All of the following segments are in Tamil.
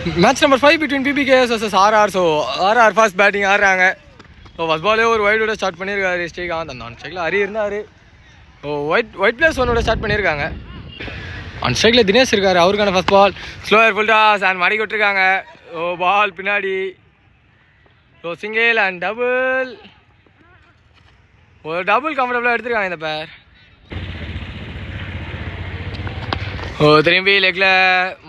Match number 5 between PBKS vs RR. So RR first batting ஆடுறாங்க. ஸோ ஃபர்ஸ்ட் பாலே ஒரு வைடோட ஸ்டார்ட் பண்ணியிருக்காரு ஸ்ரீகாந்த். அந்த ஆன் ஸ்ட்ரைக்கில் ஹரி இருந்தார். ஸோ ஒயிட் பிளேஸ் ஒன்னோட ஸ்டார்ட் பண்ணியிருக்காங்க. ஆன் ஸ்ட்ரைக்கில் தினேஷ் இருக்கார். அவருக்கான first ball slower full toss and மடக்கி விட்டுருக்காங்க. ஸோ பால் பின்னாடி. So single and double. ஒரு டபுள் கம்ஃபர்டபுளாக எடுத்துருக்காங்க இந்த பேர். ஓ திரும்பி லெக்கில்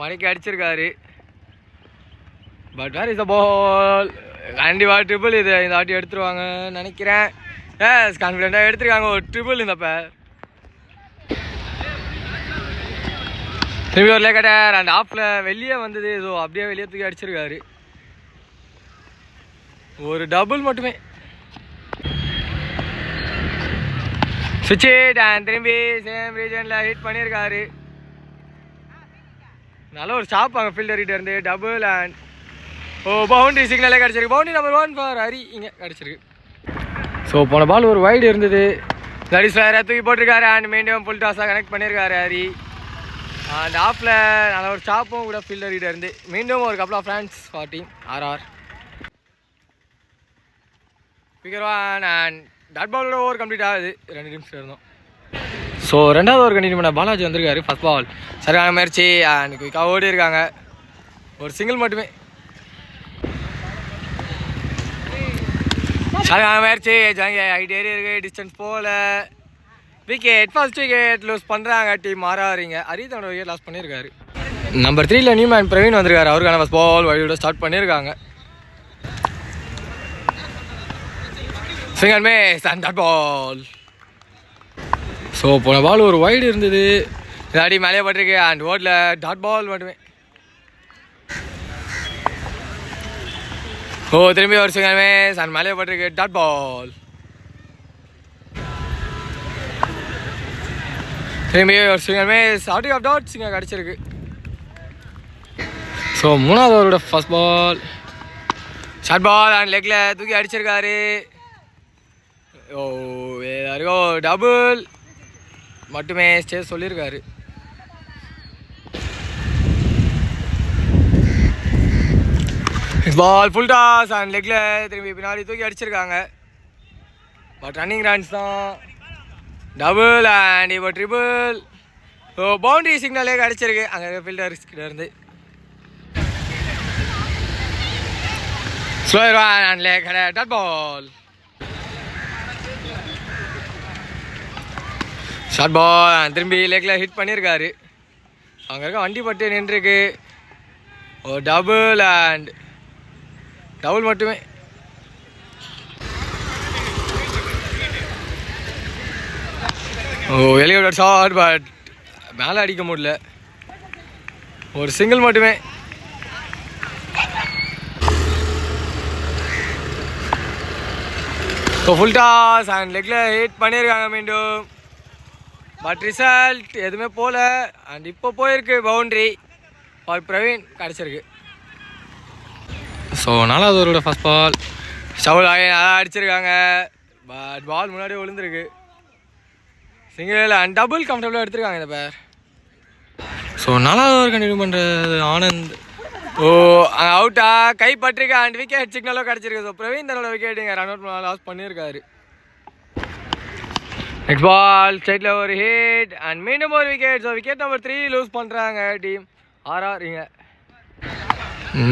மடக்கி அடிச்சிருக்காரு. But where is the ball. கண்டிப்பாக ட்ரிபிள் இது இந்த வாட்டி எடுத்துருவாங்கன்னு நினைக்கிறேன். எஸ் கான்ஃபிடென்ட்டாக எடுத்துருக்காங்க ஒரு ட்ரிபிள் இந்த பேர். திரும்பி ஒரு லேக்கட்டர் அண்ட் ஆஃபில் வெளியே வந்தது. ஸோ அப்படியே வெளியே தூக்கி அடிச்சிருக்காரு. ஒரு டபுள் மட்டுமே. சுவிட்ச் அண்ட் திரும்பி சேம் ரீஜனில் ஹிட் பண்ணியிருக்காரு. நல்ல ஒரு ஸ்டாப் அங்கே ஃபீல்டர்கிட்ட இருந்து. டபுள் அண்ட் ஓ பவுண்டரி சிக்னலே கிடச்சிருக்கு. பவுண்டரி நம்பர் 1 ஃபார் ஹரி இங்கே கிடச்சிருக்கு. ஸோ போன பால் ஒரு வைடு இருந்தது. தடிஸ் வேறு தூக்கி போட்டிருக்காரு அண்ட் மீண்டும் ஃபுல் டாஸாக கனெக்ட் பண்ணியிருக்காரு ஹரி. அண்ட் ஆஃபில் நல்ல ஒரு ஸ்டாப்பும் கூட ஃபீல்டர்கிட்ட இருந்து. மீண்டும் ஒரு couple of runs for team RR. ஸ்பீக்கர் 1 அண்ட் டாட் பாலோட ஓவர் கம்ப்ளீட் ஆகுது. 2 நிமிஷம் இருந்தோம். ஸோ ரெண்டாவது ஓவர் கண்டினியூ பண்ண பாலாஜி வந்திருக்காரு. ஃபர்ஸ்ட் பால் சரியான முயற்சி அண்ட் குயிக்காக ஓடி இருக்காங்க. ஒரு சிங்கிள் மட்டுமே. சரியான முயற்சி ஹைட் ஏறி இருக்கு. டிஸ்டன்ஸ் போகல. விக்கெட் ஃபர்ஸ்ட் விக்கெட் லூஸ் பண்ணுறாங்க டீம் RRங்க. ஹரி தன்னோட விக்கெட் லாஸ் பண்ணியிருக்காரு. நம்பர் 3ல நியூமேன் பிரவீன் வந்திருக்காரு. அவருக்கான ஃபர்ஸ்ட் பால் வைடோட ஸ்டார்ட் பண்ணியிருக்காங்க. Single miss and dot ball. So போன பால் ஒரு வைடு இருந்தது. அடி மேலே பட்டிருக்கு அண்ட் ஓட்டில் டாட் பால் மட்டுமே. ஓ திரும்பி ஒரு சிங்கர் மிஸ் அண்ட் மேலே பட்டிருக்கு டாட் பால். திரும்பி ஒரு single miss out of dot single கிடச்சிருக்கு. ஸோ மூணாவது ஓவரோட first ball short ball and லெக்கில் தூக்கி அடிச்சிருக்காரு. ஓ வேறு டபுள் மட்டுமே ஸ்டே சொல்லியிருக்காரு. பால் ஃபுல் டாஸ் அண்ட் லெக்கில் திரும்பி பின்னாடி தூக்கி அடிச்சிருக்காங்க. பட் ரன்னிங் ரன்ஸ் தான். டபுள் அண்ட் இப்போ ட்ரிபிள். ஸோ பவுண்டரி சிக்னலே அடிச்சிருக்கு அங்கே ஃபீல்டர்ஸ் கிட்ட இருந்து. Slower and leg dot ball. Short ball திரும்பி லேக்கில் ஹிட் பண்ணியிருக்காரு. அங்கே இருக்க வண்டி பட்டு நின்றுருக்கு. ஓ டபுள் அண்ட் டபுள் மட்டுமே. ஓ வெளியோட ஷார்ட் பட் மேலே அடிக்க முடியல. ஒரு சிங்கிள் மட்டுமே. ஸோ ஃபுல் டாஸ் அண்ட் லெக்கில் ஹிட் பண்ணியிருக்காங்க மீண்டும். பட் ரிசல்ட் எதுவுமே போகல அண்ட் இப்போ போயிருக்கு பவுண்ட்ரி ஃபார் பிரவீன் கிடச்சிருக்கு. ஸோ நாலாவது ஓவரோட ஃபர்ஸ்ட் பால் ஸ்டவுல் ஆகி நல்லா அடிச்சிருக்காங்க. பட் பால் முன்னாடியே விழுந்துருக்கு. சிங்கிள் அண்ட் டபுள் கம்ஃபர்டபுளாக எடுத்திருக்காங்க இந்த பேர். ஸோ நாலாவது ஓவர் கண்டினியூ பண்ணுறது ஆனந்த். ஓ அவுட்டா கை பட்டிருக்கு அண்ட் விக்கெட் சிக்னலோ கிடச்சிருக்கு. ஸோ பிரவீன் தன்னோட விக்கெட்டுங்க ரன் அவுட் லாஸ் பண்ணியிருக்காரு. நெக்ஸ்ட் பால் ஸ்ட்ரைட்டில் ஒரு ஹிட் அண்ட் மீண்டும் ஒரு wicket. So wicket number 3 lose பண்ணுறாங்க டீம் RR இங்கே.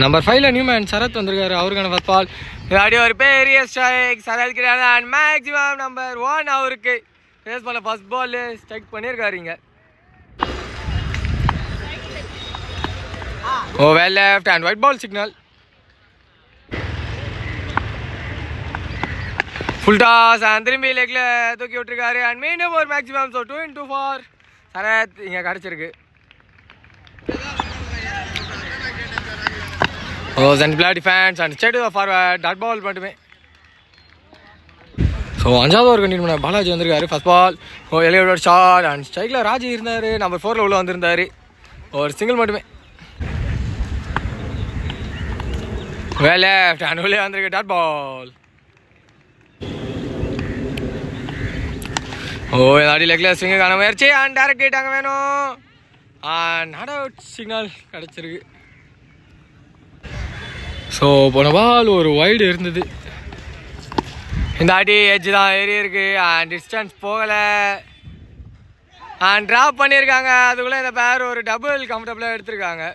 நம்பர் 5ல நியூமேன் சரத் வந்திருக்காரு. அவருக்கான ஃபர்ஸ்ட் பால் இல்லாடி ஒரு பெரிய ஸ்ட்ரைக் சரத் கிடையாது அண்ட் மேக்ஸிமம் நம்பர் 1 அவருக்கு ஃபேஸ் பண்ண ஃபர்ஸ்ட் பால் ஸ்ட்ரைக் பண்ணியிருக்காரு இங்கே. Oh well left and wide ball signal. Full toss and திரும்பி லெக்கில் தூக்கி விட்டுருக்காரு அண்ட் மீண்டும் ஒரு மேக்ஸிமம். ஸோ 2-2 ஃபார் சரத் இங்கே கிடச்சிருக்கு. ஓ சென்ட் defence and straight forward dot ball மட்டுமே. ஸோ அஞ்சாவது ஓவர் கண்டினியூ பண்ண பாலாஜி வந்திருக்காரு. ஃபர்ஸ்ட் பால் ஓ எலியோட ஷாட் அண்ட் ஸ்ட்ரைக்கில் ராஜி இருந்தார். நம்பர் 4ல் உள்ள வந்திருந்தார். ஒரு சிங்கிள் மட்டுமே. வெல் லெஃப்ட் அண்ட் உள்ளே வந்திருக்கு டாட் பால். ஓ அடி லெக்கில் ஸ்விங்குக்கான முயற்சி அண்ட் டேரக்ட் ஹிட் அங்கே வேணும். நாட் அவுட் சிக்னல் கிடச்சிருக்கு. ஸோ போன பால் ஒரு வைடு இருந்தது. இந்த ஆட்டி எட்ஜ் தான் ஏறி இருக்கு அண்ட் டிஸ்டன்ஸ் போகலை அண்ட் ட்ராப் பண்ணியிருக்காங்க. அதுக்குள்ளே இந்த பேர் ஒரு டபுள் கம்ஃபர்டபுளாக எடுத்திருக்காங்க.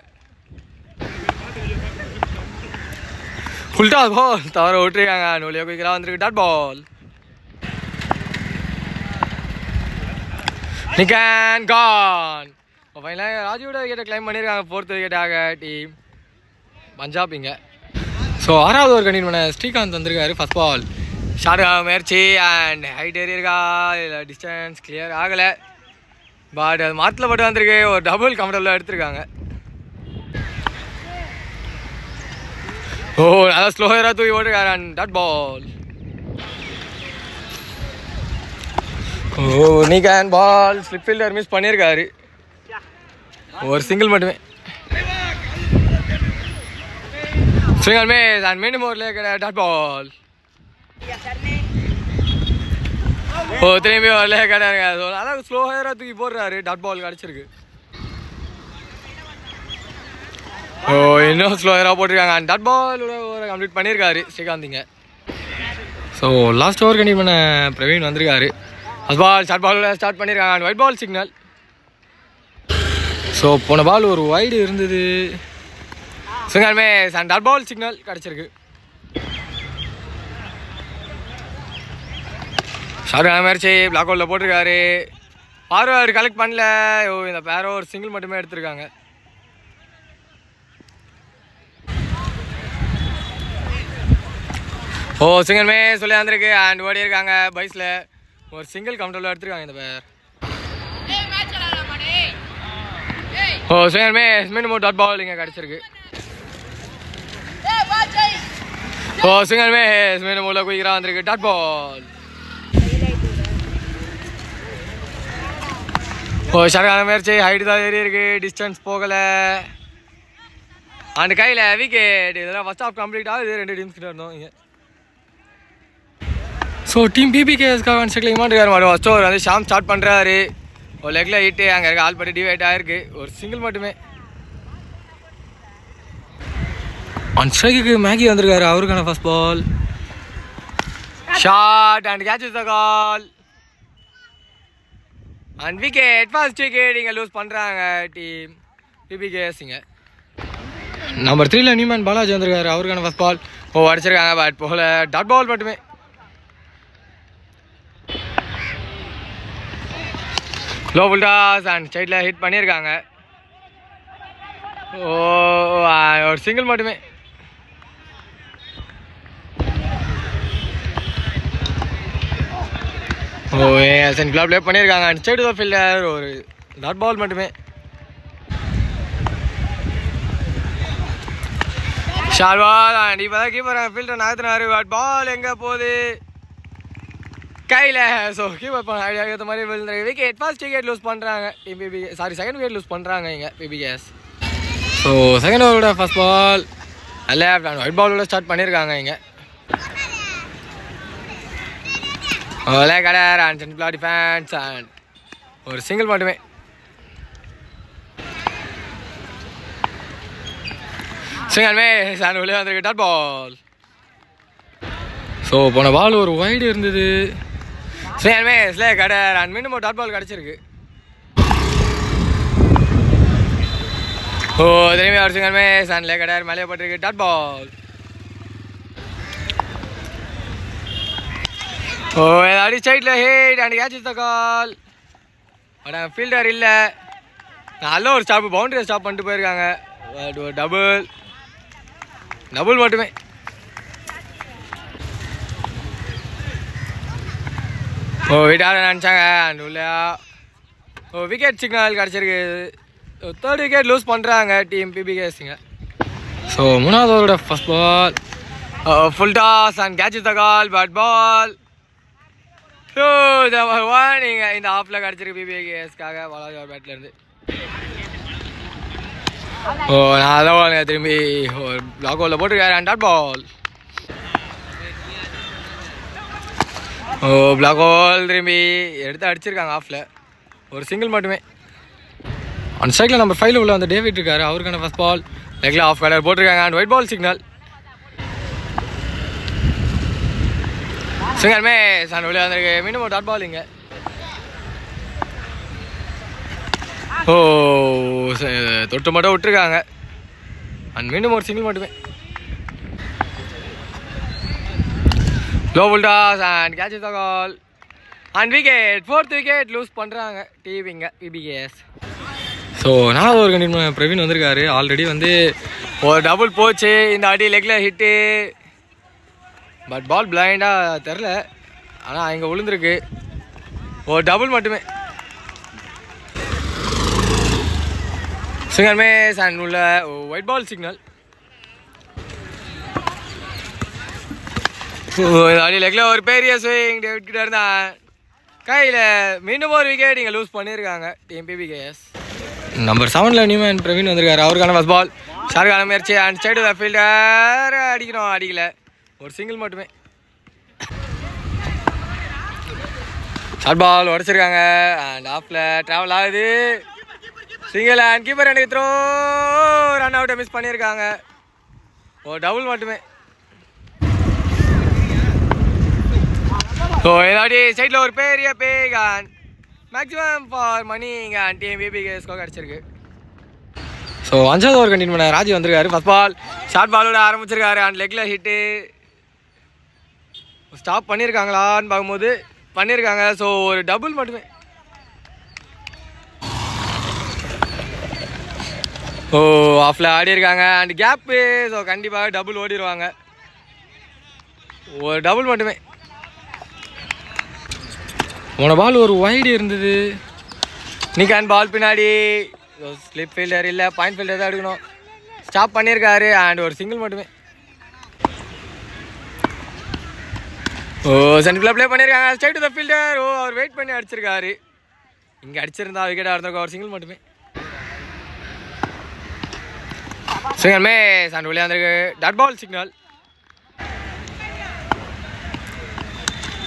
ஃபுல் டாஸ் பால் தவற விட்டுருக்காங்க. நூலியாக குயிக்கெல்லாம் வந்திருக்கு. டாட் பால் நிக்கன் கான். ஃபைனலாக ராஜுவோட விக்கெட்டை கிளைம் பண்ணியிருக்காங்க. 4th விக்கெட்டாக டீம் பஞ்சாப் இங்கே. ஸோ 6வது ஓவர் கண்டினியூ பண்ண ஸ்ரீகாந்த் வந்திருக்காரு. ஃபஸ்ட் பால் ஷார்ட் முயற்சி அண்ட் ஹைட் ஏறி இருக்கா, இல்லை டிஸ்டன்ஸ் கிளியர் ஆகலை. பட் அது மாற்றில் பட்டு வந்திருக்கு. ஒரு டபுள் கம்ஃபர்டபுளாக எடுத்திருக்காங்க. ஓ நல்லா ஸ்லோயராக தூக்கி ஓட்டுருக்காரு அண்ட் டாட் பால். ஓ நிக்கன் பால் ஸ்லிப் ஃபீல்டர் மிஸ் பண்ணியிருக்காரு. ஒரு சிங்கிள் மட்டுமே. சிங்கிள் மிஸ் அண்ட் மீண்டும் ஒரு லேக் டாட் பால். ஓ திரும்பி ஒரு லேக் கிடையாது. அதான் ஸ்லோயராக தூக்கி போடுறாரு. டாட் பால் கிடச்சிருக்கு. ஓ இன்னும் ஸ்லோயராக போட்டிருக்காங்க அண்ட் டாட் பாலோட ஓவரை கம்ப்ளீட் பண்ணியிருக்காரு ஸ்ரீகாந்திங்க. ஸோ லாஸ்ட் ஓவர் கண்டிப்பாக பண்ண பிரவீன் வந்திருக்காரு. ஃபஸ்ட் பால் ஷார்ட் பாலோட ஸ்டார்ட் பண்ணியிருக்காங்க and wide ball signal. So போன பால் ஒரு வைடு இருந்தது. Single miss and dot ball signal கிடச்சிருக்கு. ஷார்ட் முயற்சி பிளாக் ஹோலில் போட்டிருக்காரு. ஃபார்வர்டு கலெக்ட் பண்ணல. ஓ இந்த பேரோ ஒரு சிங்கிள் மட்டுமே எடுத்திருக்காங்க. ஓ சிங்கிள் மிஸ் சொல்லி வந்திருக்கு அண்ட் ஓடி இருக்காங்க. பைஸில் ஒரு சிங்கிள் கம்ஃபர்டபுளாக எடுத்திருக்காங்க இந்த பேர். ஓ சிங்கிள் மிஸ் மீண்டும் டாட் பால் இங்கே கிடச்சிருக்கு. ஓ சிங்கிள் மிஸ் மீண்டும் உள்ள குயிக்கராக வந்திருக்கு. Dot ball. ஓ ஷார்க்கான முயற்சி ஹைட்டு தான் ஏறி இருக்கு. டிஸ்டன்ஸ் போகலை அண்ட் கையில் விக்கெட். இதெல்லாம் ஃபஸ்ட் ஆஃப் கம்ப்ளீட் ஆகுது. 2 டீம்ஸ் கிட்ட இருந்தோம் இங்கே. ஸோ டீம் பிபிகேஎஸ்க்காக ஒன் செக்ல இமாண்டுக்கார் ஃபஸ்ட் ஓவர் வந்து ஷாம் ஸ்டார்ட் பண்ணுறாரு. ஒரு லெக்கில் ஹிட்டு அங்கே இருக்க ஆல் பட்டு டிவைட் ஆகிருக்கு. ஒரு சிங்கிள் மட்டுமே. ஒன் ஸ்ட்ரைக்கு மேகி வந்திருக்காரு. அவருக்கான first ball short and catch the call and wicket. First wicket இங்கே லூஸ் பண்ணுறாங்க டீம் பிபிகேஎஸ். இங்கே நம்பர் 3ல நியூமேன் பாலாஜி வந்திருக்காரு. அவருக்கான ஃபஸ்ட் பால் ஓ அடிச்சிருக்காங்க. பட் போகல. டாட் பால் மட்டுமே. லோ ஃபுல் டாஸ் அண்ட் ஸ்ட்ரைட்டில் ஹிட் பண்ணியிருக்காங்க. ஓ ஒரு சிங்கிள் மட்டுமே. ஓ சென்ட்ரில் ப்ளே பண்ணியிருக்காங்க அண்ட் ஸ்ட்ரைட் த ஃபீல்டர். ஒரு டாட் பால் மட்டுமே. ஷார்ட் பால் அண்ட் இப்போ தான் கீப்பர் ஃபீல்டர் நகர்த்தினாரு. பட் பால் எங்கே போகுது கையில். ஸோ கீப்பர் பண்ண ஐடியா ஏற்ற மாதிரி விழுந்துரு. விக்கெட். ஃபர்ஸ்ட் விக்கெட் லூஸ் பண்ணுறாங்க team PBK. Sorry second wicket lose பண்ணுறாங்க இங்கே பிபிகேஎஸ். ஸோ செகண்ட் ஓவரோட first ball left and wide பாலோட ஸ்டார்ட் பண்ணியிருக்காங்க இங்கே. கடர் அண்ட் சென்ட்ரில் டிஃபென்ஸ் அண்ட் ஒரு சிங்கிள் மட்டுமே. சிங்கிள் மிஸ் அண்ட் உள்ளே வந்திருக்கு. Dot ball. ஸோ போன பால் ஒரு வைடு இருந்தது. சிங்கிள் மிஸ் கடர் அண்ட் மீண்டும் டாட் பால் கிடச்சிருக்கு. ஓ திரும்பி ஒரு சிங்கிள் மிஸ் அண்ட் கடர் மேலே போட்டிருக்கு. Dot ball. ஓ ஏதாவது சைடில் ஹிட் அண்ட் கேட்ச் த கால். ஆனால் ஃபீல்டர் இல்லை. நல்ல ஒரு ஸ்டாப் பவுண்டரியை ஸ்டாப் பண்ணிட்டு போயிருக்காங்க. டபுள் மட்டுமே. ஓ விட்டார நினச்சாங்க அண்ட் உள்ள ஓ விக்கெட் சிக்னல் கிடச்சிருக்கு. தேர்ட் விக்கெட் லூஸ் பண்ணுறாங்க டீம் பிபிகேஸுங்க. ஸோ மூணாவது ஓவரோட first ball full toss and catch the call. But ball நீங்கள் இந்த ஆஃபில் கிடச்சிருக்கு பிபிகேஎஸ்க்காக பாலாஜி ஒரு பேட்லேருந்து. ஓ நான் அதான் திரும்பி ஒரு பிளாக் ஹோலில் போட்டிருக்காரு and dot ball. Oh block hole திரும்பி எடுத்து அடிச்சிருக்காங்க ஆஃபில். ஒரு சிங்கிள் மட்டுமே. அந்த சைக்கில் நம்பர் 5ல உள்ள அந்த டேவிட் இருக்காரு. அவருக்கான ஃபர்ஸ்ட் பால் லெக்கில் ஆஃப் கலர் போட்டிருக்காங்க அண்ட் ஒயிட் பால் சிக்னல். சிங்கருமே சார் வெளியே வந்திருக்கு. மீண்டும் ஒரு டாட் பால் இங்கே. ஓ தொட்டு மட்டும் விட்டுருக்காங்க. அண்ட் மீண்டும் ஒரு சிங்கிள் மட்டுமே. Low full toss and catch the call and wicket. 4th wicket lose பண்ணுறாங்க டிவிங்க பிபிகேஎஸ். ஸோ 4வது ஒரு கண்டிப்பாக பிரவீன் வந்திருக்காரு. ஆல்ரெடி வந்து ஒரு டபுள் போச்சு. இந்த அடி லெக்கில் ஹிட்டு. பட் பால் பிளைண்டாக தெரில. ஆனால் இங்கே விழுந்துருக்கு. ஒரு டபுள் மட்டுமே. சிங்கர் மேஸ் அண்ட் உள்ள ஒயிட் பால் சிக்னல். அடி லெக்கில் ஒரு பெரிய ஸ்விங் டேவிட் கிட்ட இருந்தான். கையில் மீண்டும் ஒரு விக்கெட் இங்கே லூஸ் பண்ணியிருக்காங்க டீம் பிபிகேஎஸ். நம்பர் 7ல் நியூமன் பிரவீன் வந்திருக்காரு. அவருக்கான ஃபர்ஸ்ட் பால். ஷாருக்கான முயற்சி அண்ட் ஸ்ட்ரைட் த ஃபீல்டர். அடிக்கணும், அடிக்கல. ஒரு சிங்கிள் மட்டுமே. ஷார்ட் பால் உடச்சிருக்காங்க அண்ட் ஆஃப்ல ட்ராவல் ஆகுது. சிங்கிள் அண்ட் கீப்பர் எனக்கு த்ரோ. ரன் அவுட்டை மிஸ் பண்ணியிருக்காங்க. ஒரு டபுள் மட்டுமே. ஸோ ஏதாடி சைடில் ஒரு பெரிய பேக் அண்ட் மேக்ஸிமம் ஃபார் மணி இங்கே அண்ட் டீம் பிபிகேஎஸ்கோ கிடச்சிருக்கு. ஸோ 5வது ஓவர் கண்டினியூ பண்ண ராஜி வந்திருக்காரு. ஃபர்ஸ்ட் பால் ஷார்ட் பாலோட ஆரம்பிச்சிருக்காரு அண்ட் லெக்கில் ஹிட்டு. ஸ்டாப் பண்ணியிருக்காங்களான்னு பார்க்கும்போது பண்ணியிருக்காங்க. ஸோ ஒரு டபுள் மட்டுமே. ஓ ஆஃப்ல ஆடி இருக்காங்க அண்ட் கேப்பு. ஸோ கண்டிப்பாக டபுள் ஓடிடுவாங்க. ஒரு டபுள் மட்டுமே. போன பால் ஒரு வைடு இருந்தது. நிக்கான் பால் பின்னாடி. ஸ்லிப் ஃபீல்டர் இல்லை, பாயிண்ட் ஃபீல்டர் தான் எடுக்கணும். ஸ்டாப் பண்ணியிருக்காரு அண்ட் ஒரு சிங்கிள் மட்டுமே. ஓ சென்டரில் ப்ளே பண்ணியிருக்காங்க. Straight to the fielder. Oh அவர் வெயிட் பண்ணி அடிச்சிருக்காரு. இங்கே அடிச்சிருந்தா விக்கெட்டாக இருந்திருக்கும். ஒரு சிங்கிள் மட்டுமே. சிங்கர் மேஸ் அண்ட் வெளியே வந்திருக்கு. Dot ball signal.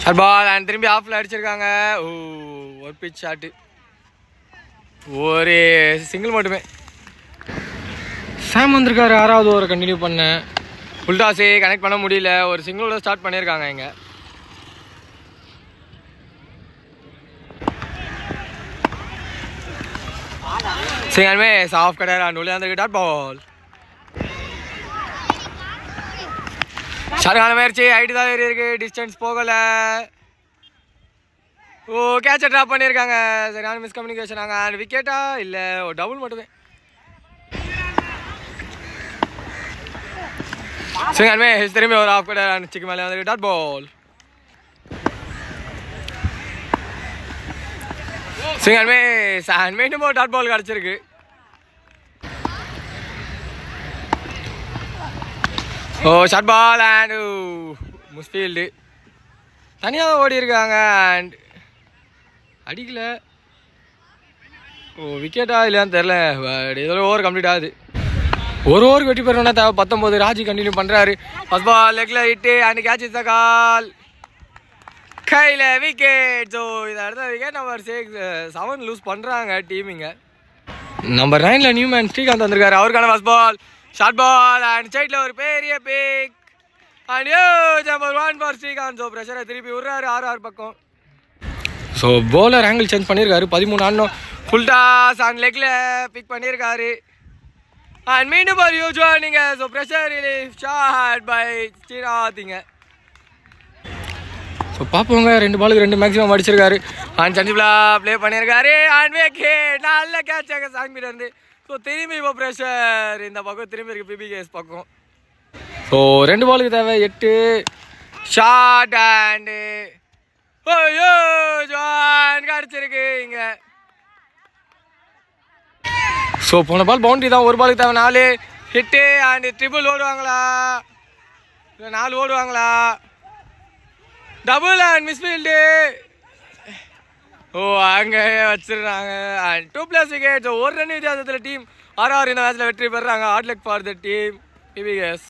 Short ball and திரும்பி ஆஃப்ல அடிச்சிருக்காங்க. ஓ ஒரு பிச் ஷாட்டு. ஒரு சிங்கிள் மட்டுமே. சாம் வந்திருக்காரு. 6வது ஓவரை கண்டினியூ பண்ண. புல்டாஸே கனெக்ட் பண்ண முடியல. ஒரு சிங்கிளோட ஸ்டார்ட் பண்ணியிருக்காங்க இங்கே. சிங்கர் மேஸ் ஆஃப் கடர் அண்ட் வெளியே வந்திருக்கு. டாட் பால். ஷாருக்கான முயற்சி ஹைட்டு தான் இருக்கு. டிஸ்டன்ஸ் போகல. ஓ கேட்சை ட்ராப் பண்ணியிருக்காங்க. சரியான மிஸ்கம்யூனிகேஷன் ஆங்க. அண்ட் விக்கெட்டா இல்லை, ஒரு டபுள் மட்டுமே. சிங்கர் மேஸ் திரும்பி ஒரு ஆஃப் கடர் அண்ட் சிக்கு மேலே வந்து dot ball. Single miss and மீண்டும் ஒரு டாட் பால் கிடச்சிருக்கு. ஓ ஷார்ட் பால் அண்ட் முஸ்ஃபீல்டு தனியாக தான் ஓடி இருக்காங்க அண்ட் அடிக்கல. ஓ விக்கெட்டா இல்லையான்னு தெரில. ஏதோ ஓவர் கம்ப்ளீட் ஆகுது. ஒரு ஓவருக்கு வெற்றி பெறணும்னா தேவை 19. ராஜி கண்டினியூ பண்ணுறாரு. ஃபர்ஸ்ட் பால் லெக்கில் hit and catch the call. கையில் விக்கெட். ஸோ இதை அடுத்த விக்கெட் நம்பர் 7 லூஸ் பண்ணுறாங்க டீமிங்க. நம்பர் 9ல் நியூமேன் ஸ்ரீகாந்த் வந்திருக்காரு. அவருக்கான first ball. Short ball and சைடில் ஒரு பெரிய big and number 1 for Srikanth. So ப்ரெஷரை திருப்பி விடுறாரு 6 பக்கம். ஸோ பவுலர் ஆங்கிள் சேஞ்ச் பண்ணியிருக்காரு. 13 ஆடணும். ஃபுல் டாஸ் அண்ட் லெக்கில் பிக் பண்ணியிருக்காரு அண்ட் மீண்டும் ஒரு யூஜுவலிங்க. So pressure relief shot by ஸ்ரீநாத்திங்க. ஸோ பார்ப்போங்க. 2 பாலுக்கு 2 மேக்ஸிமம் அடிச்சிருக்காரு அண்ட் சந்திப்லா ப்ளே பண்ணியிருக்காரு அண்ட் விக்கெட். நல்ல கேட்சாக சாங்கிட்ட இருந்து. ஸோ திரும்பி இப்போ ப்ரெஷர் இந்த பக்கம் திரும்பி இருக்குது பிபிகேஎஸ் பக்கம். ஸோ 2 பாலுக்கு தேவை 8. ஷார்ட் அண்டு ஓயோ ஜான் கிடச்சிருக்கு இங்கே. ஸோ போன பால் பவுண்டரி தான். ஒரு பாலுக்கு தேவை 4 ஹிட்டு அண்டு ட்ரிபிள் ஓடுவாங்களா இல்லை 4 ஓடுவாங்களா? Double and misfield. ஓ அங்கே வச்சிடுறாங்க அண்ட் 2+ விக்கெட். ஒரு ரன் வித்தியாசத்தில் டீம் 6 இந்த மேட்ச்சில் வெற்றி பெறுறாங்க. Hard luck for the team PBKS.